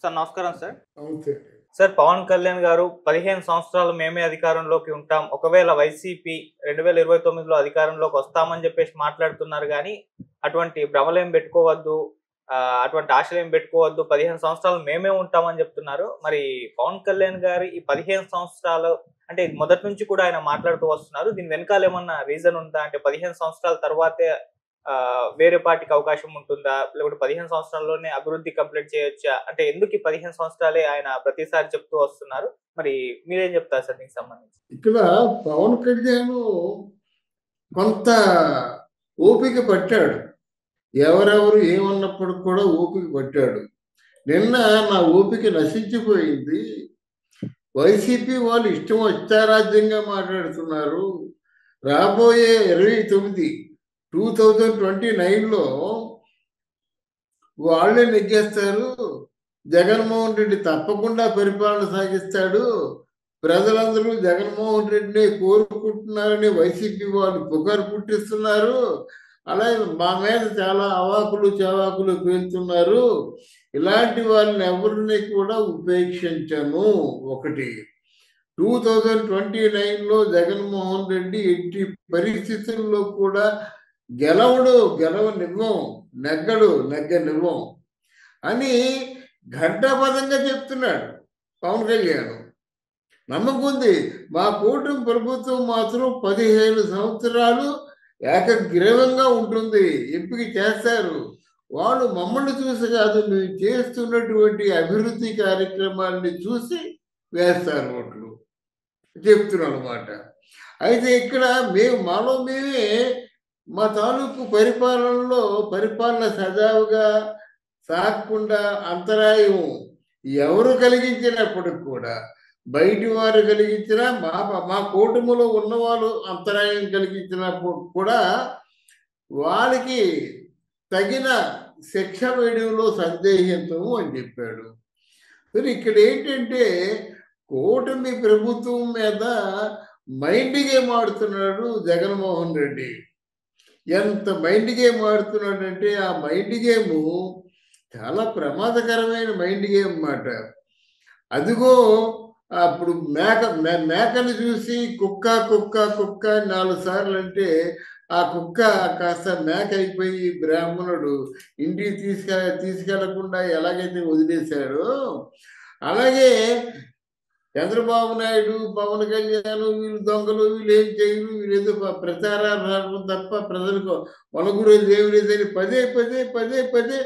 Sir నమస్కారం sir. అవును. Sir Pawan Kalyan గారు 15 సంవత్సరాలు మేమే అధికారంలోకి ఉంటాం. ఒకవేళ వైసీపీ 2029లో అధికారంలోకి వస్తామని చెప్పేసి మాట్లాడుతున్నారు గానీ, అటువంటి భ్రమలేం పెట్టుకోవద్దు. అటువంటి ఆశలేం పెట్టుకోవద్దు. 15 సంవత్సరాలు మేమే ఉంటామని చెప్తున్నారు. మరి పవన్ కళ్యాణ్ గారి ఈ 15 సంవత్సరాలు అంటే మొదటి నుంచి కూడా ఆయన మాట్లాడుతూ వస్తున్నారు. దీని వెనకాల ఏమన్నా రీజన్ ఉందా? అంటే 15 సంవత్సరాల తర్వాతే వేరే పార్టీకి అవకాశం ఉంటుందా? లేకపోతే 15 సంవత్సరాల్లోనే అభివృద్ధి కంప్లీట్ చేయొచ్చా? అంటే ఎందుకు ఈ 15 సంవత్సరాలే ఆయన ప్రతిసారి చెప్తూ వస్తున్నారు? మరి మీరేం చెప్తారు సార్ దీనికి సంబంధించి? ఇక్కడ పవన్ కళ్యాణ్ కొంత ఓపిక పట్టాడు. ఎవరెవరు ఏమన్నప్పుడు కూడా ఓపిక పట్టాడు. నిన్న నా ఓపిక నశించిపోయింది. వైసీపీ వాళ్ళు ఇష్టం ఇష్టారాజ్యంగా మాట్లాడుతున్నారు. రాబోయే 2029లో వాళ్ళే నెగ్గేస్తారు. జగన్మోహన్ రెడ్డి తప్పకుండా పరిపాలన సాగిస్తాడు. ప్రజలందరూ జగన్మోహన్ రెడ్డిని కోరుకుంటున్నారని వైసీపీ వాళ్ళు పుకారు పుట్టిస్తున్నారు. అలాగే మా మీద చాలా అవాకులు చవాకులు పేలుతున్నారు. ఇలాంటి వాళ్ళని ఎవరిని కూడా ఉపేక్షించను. ఒకటి 2029లో జగన్మోహన్ రెడ్డి ఎట్టి పరిస్థితుల్లో కూడా గెలవనివ్వం, నెగ్గనివ్వం అని ఘంటాపథంగా చెప్తున్నాడు పవన్ కళ్యాణ్. నమ్మకం ఉంది. మా కూటమి ప్రభుత్వం మాత్రం 15 సంవత్సరాలు ఏకగ్రీవంగా ఉంటుంది, ఎంపిక చేస్తారు. వాళ్ళు మమ్మల్ని చూసి కాదు, మేము చేస్తున్నటువంటి అభివృద్ధి కార్యక్రమాన్ని చూసి వేస్తారు ఓట్లు చెప్తున్నాం అనమాట. అయితే ఇక్కడ మాలో మేమే మా తాలూకు పరిపాలన సజావుగా సాగకుండా అంతరాయం ఎవరు కలిగించినప్పటికి కూడా, బయటి వారు కలిగించినా మా కూటమిలో ఉన్నవాళ్ళు అంతరాయం కలిగించినప్పుడు కూడా వాళ్ళకి తగిన శిక్ష వేయడంలో సందేహించము అని చెప్పాడు. మరి ఇక్కడ ఏంటంటే కూటమి ప్రభుత్వం మీద మైండ్ గేమ్ ఆడుతున్నాడు జగన్మోహన్ రెడ్డి. ఎంత మైండ్ గేమ్ ఆడుతున్నాడంటే ఆ మైండ్ గేమ్ చాలా ప్రమాదకరమైన మైండ్ గేమ్ అన్నమాట. అదిగో అప్పుడు మేకను చూసి కుక్క 4 సార్లు అంటే ఆ కుక్క కాస్త మేక అయిపోయి బ్రాహ్మణుడు ఇంటికి తీసుకెళ్లకుండా ఎలాగైతే వదిలేశాడో, అలాగే చంద్రబాబు నాయుడు, పవన్ కళ్యాణ్ వీళ్ళు దొంగలు, వీళ్ళు ఏం చేయరు, వీళ్ళు ఏదో ప్రచారాలు తప్ప ప్రజలకు వనగురేది ఏమి లేదని పదే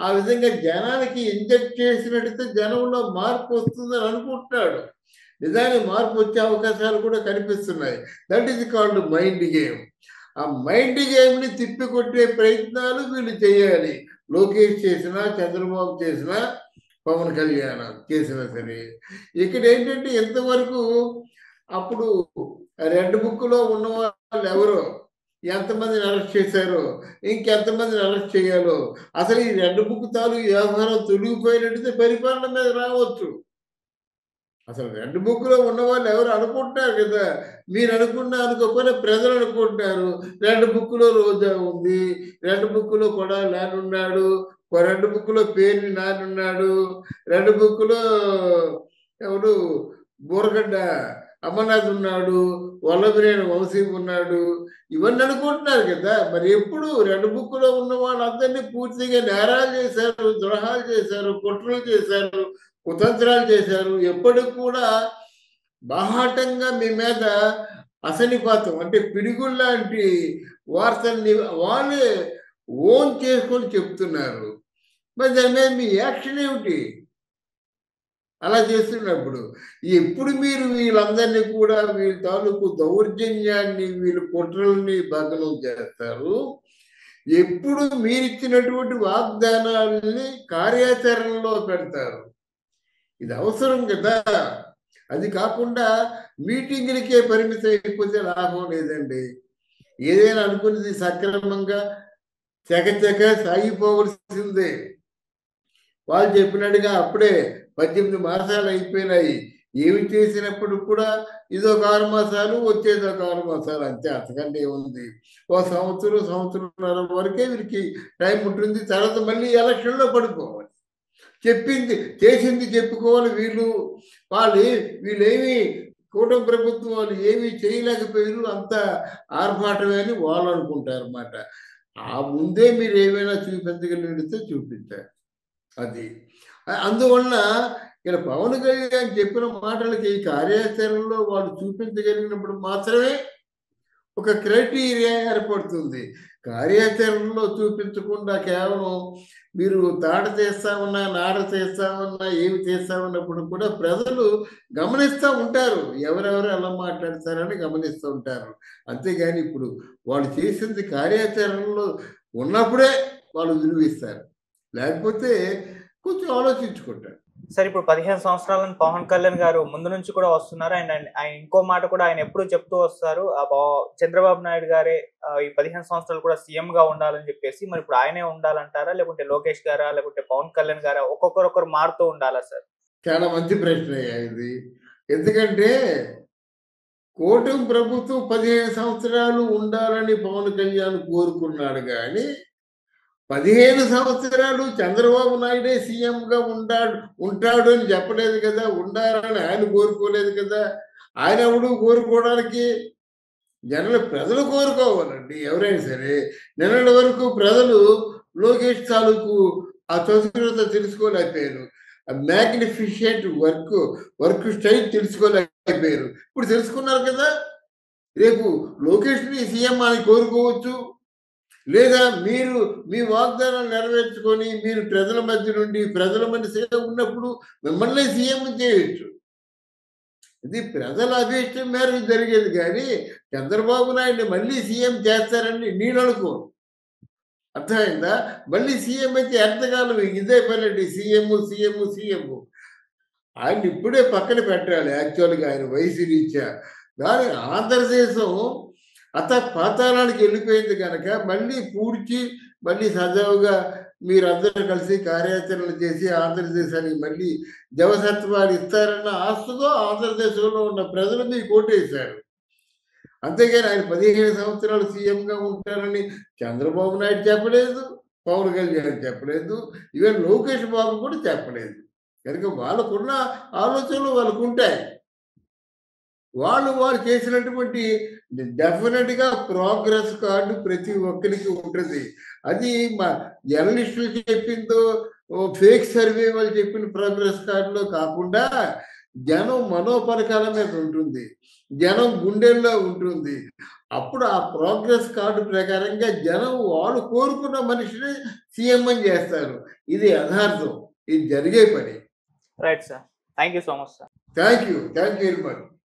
ఆ విధంగా జనానికి ఇంజెక్ట్ చేసినట్టయితే జనంలో మార్పు వస్తుందని అనుకుంటున్నాడు. నిజానికి మార్పు వచ్చే అవకాశాలు కూడా కనిపిస్తున్నాయి. That is called mind game. ఆ మైండ్ గేమ్ని తిప్పికొట్టే ప్రయత్నాలు వీళ్ళు చేయాలి. లోకేష్ చేసినా, చంద్రబాబు చేసినా, పవన్ కళ్యాణ్ చేసినా సరే. ఇక్కడ ఏంటంటే ఇంతవరకు అప్పుడు రెడ్ బుక్లో ఉన్న వాళ్ళు ఎవరో ఎంతమందిని అరెస్ట్ చేశారో, ఇంకెంతమందిని అరెస్ట్ చేయాలో, అసలు ఈ రెడ్ బుక్ వ్యవహారం తొలగిపోయినట్టయితే పరిపాలన మీద రావచ్చు. అసలు రెడ్ బుక్లో ఉన్న వాళ్ళు ఎవరు అనుకుంటున్నారు కదా, మీరు అనుకోకపోయినా ప్రజలు అనుకుంటున్నారు. రెడ్ బుక్లో రోజా ఉంది, రెడ్ బుక్లో కూడా నానున్నాడు, రెడ్ బుక్లో పేరు నానున్నాడు, రెడ్ బుక్లో ఎవడు బూరగడ్డ అమర్నాథ్ ఉన్నాడు, వల్లభనేని వంశీ ఉన్నాడు, ఇవన్నీ అనుకుంటున్నారు కదా. మరి ఎప్పుడు రెడ్ బుక్లో ఉన్న వాళ్ళందరినీ పూర్తిగా నేరాలు చేశారు, ద్రోహాలు చేశారు, కుట్రలు చేశారు, కుతంత్రాలు చేశారు. ఎప్పటికి కూడా బాహాటంగా మీ మీద అసనిపాతం అంటే పిడుగుల్లాంటి వార్తల్ని వాళ్ళే ఓన్ చేసుకొని చెప్తున్నారు. మరి దాని మీద మీ యాక్షన్ ఏమిటి? అలా చేస్తున్నప్పుడు ఎప్పుడు మీరు వీళ్ళందరినీ కూడా వీళ్ళ తాలూకు దౌర్జన్యాన్ని, వీళ్ళ కుట్రల్ని భగ్నం చేస్తారు, ఎప్పుడు మీరిచ్చినటువంటి వాగ్దానాలని కార్యాచరణలో పెడతారు. ఇది అవసరం కదా. అది కాకుండా మీటింగులకే పరిమితం అయిపోతే లాభం లేదండి. ఏదైనా అనుకున్నది సక్రమంగా చకచక సాగిపోవలసిందే. వాళ్ళు చెప్పినట్టుగా అప్పుడే 18 మాసాలు అయిపోయినాయి. ఏమి చేసినప్పుడు కూడా ఇదొక 6 మాసాలు, వచ్చేదొక 6 మాసాలు, అంతే. అంతకంటే ఏముంది? సంవత్సరంన్నర వరకే వీరికి టైం ఉంటుంది. తర్వాత మళ్ళీ ఎలక్షన్లో పడిపోవాలి. చెప్పింది చేసింది చెప్పుకోవాలి వీళ్ళు. వాళ్ళు వీళ్ళేమి కూటమి ప్రభుత్వం వాళ్ళు ఏమీ చేయలేకపోయారు, అంత ఆర్భాటమే అని వాళ్ళు అనుకుంటారు అన్నమాట. ఆ ముందే మీరు ఏమైనా చూపించగలిగితే చూపించారు అది. అందువలన ఇలా పవన్ కళ్యాణ్ చెప్పిన మాటలకి కార్యాచరణలో వాళ్ళు చూపించగలిగినప్పుడు మాత్రమే ఒక క్రైటీరియా ఏర్పడుతుంది. కార్యాచరణలో చూపించకుండా కేవలం మీరు తాట చేస్తామన్నా, నాడ చేస్తామన్నా, ఏమి చేస్తామన్నప్పుడు కూడా ప్రజలు గమనిస్తూ ఉంటారు, ఎవరెవరు ఎలా మాట్లాడతారని గమనిస్తూ ఉంటారు. అంతేగాని ఇప్పుడు వాళ్ళు చేసింది కార్యాచరణలో ఉన్నప్పుడే వాళ్ళు విలువిస్తారు, లేకపోతే కొంచెం ఆలోచించుకుంటారు. సార్ ఇప్పుడు 15 సంవత్సరాలను పవన్ కళ్యాణ్ గారు ముందు నుంచి కూడా వస్తున్నారు. అండ్ ఆయన ఇంకో మాట కూడా ఆయన ఎప్పుడు చెప్తూ వస్తారు, చంద్రబాబు నాయుడు గారే ఈ 15 సంవత్సరాలు కూడా సీఎం గా ఉండాలని చెప్పేసి. మరి ఇప్పుడు ఆయనే ఉండాలంటారా, లేకుంటే లోకేష్ గారా, లేకుంటే పవన్ కళ్యాణ్ గారా, ఒక్కొక్కరు మారుతూ ఉండాలా సార్? చాలా మంచి ప్రశ్న ఇది. ఎందుకంటే కూటమి ప్రభుత్వం 15 సంవత్సరాలు ఉండాలని పవన్ కళ్యాణ్ కోరుకున్నాడు, కానీ 15 సంవత్సరాలు చంద్రబాబు నాయుడే సీఎంగా ఉంటాడు అని చెప్పలేదు కదా, ఉండాలని ఆయన కోరుకోలేదు కదా. ఆయన ఎవడు కోరుకోవడానికి? ప్రజలు కోరుకోవాలండి ఎవరైనా సరే. నిన్నటి వరకు ప్రజలు లోకేష్ తాలూకు ఆ చతురత తెలుసుకోలేకపోయారు, మ్యాగ్నిఫిషెంట్ వర్క్ స్టైల్ తెలుసుకోలేకపోయారు. ఇప్పుడు తెలుసుకున్నారు కదా. రేపు లోకేష్ని సీఎం అని కోరుకోవచ్చు, లేదా మీరు మీ వాగ్దానం నెరవేర్చుకొని మీరు ప్రజల మధ్య నుండి ప్రజల మధ్య ఉన్నప్పుడు మిమ్మల్ని సీఎం చేయొచ్చు. ఇది ప్రజల అభీష్టం మేరకు జరిగేది, కానీ చంద్రబాబు నాయుడిని మళ్ళీ సీఎం చేస్తారని నేను అనుకోను. అర్థమైందా? మళ్ళీ సీఎం అయితే ఎంతకాలం ఇదే పనండి, సీఎం. ఆయన ఇప్పుడే పక్కన పెట్టాలి యాక్చువల్గా, ఆయన వయసు రీత్యా. కానీ ఆంధ్రదేశం పాతాళానికి వెళ్ళిపోయింది కనుక మళ్ళీ పూడ్చి మళ్ళీ సజావుగా మీరందరూ కలిసి కార్యాచరణ చేసి ఆంధ్రదేశానికి మళ్ళీ జవసత్వాలు ఇస్తారన్న ఆశతో ఆంధ్రదేశంలో ఉన్న ప్రజలు మీకు ఓటేశారు. అంతేగాని ఆయన 15 సంవత్సరాలు సీఎంగా ఉంటారని చంద్రబాబు నాయుడు చెప్పలేదు, పవన్ కళ్యాణ్ చెప్పలేదు, ఈవెన్ లోకేష్ బాబు కూడా చెప్పలేదు. కనుక వాళ్ళకున్న ఆలోచనలు వాళ్ళకు ఉంటాయి. వాళ్ళు చేసినటువంటి డెఫినెట్గా ప్రోగ్రెస్ కార్డు ప్రతి ఒక్కరికి ఉంటుంది. అది మా జర్నలిస్టులు చెప్పిందో, ఫేక్ సర్వే వాళ్ళు చెప్పిన ప్రోగ్రెస్ కార్డులో కాకుండా జనం మనోపరకాల మీద ఉంటుంది, జనం గుండెల్లో ఉంటుంది. అప్పుడు ఆ ప్రోగ్రెస్ కార్డు ప్రకారంగా జనం వాళ్ళు కోరుకున్న మనిషిని సీఎం అని చేస్తారు. ఇది యథార్థం, ఇది జరిగే పని. Right sir, thank you so much sir. Thank you very much.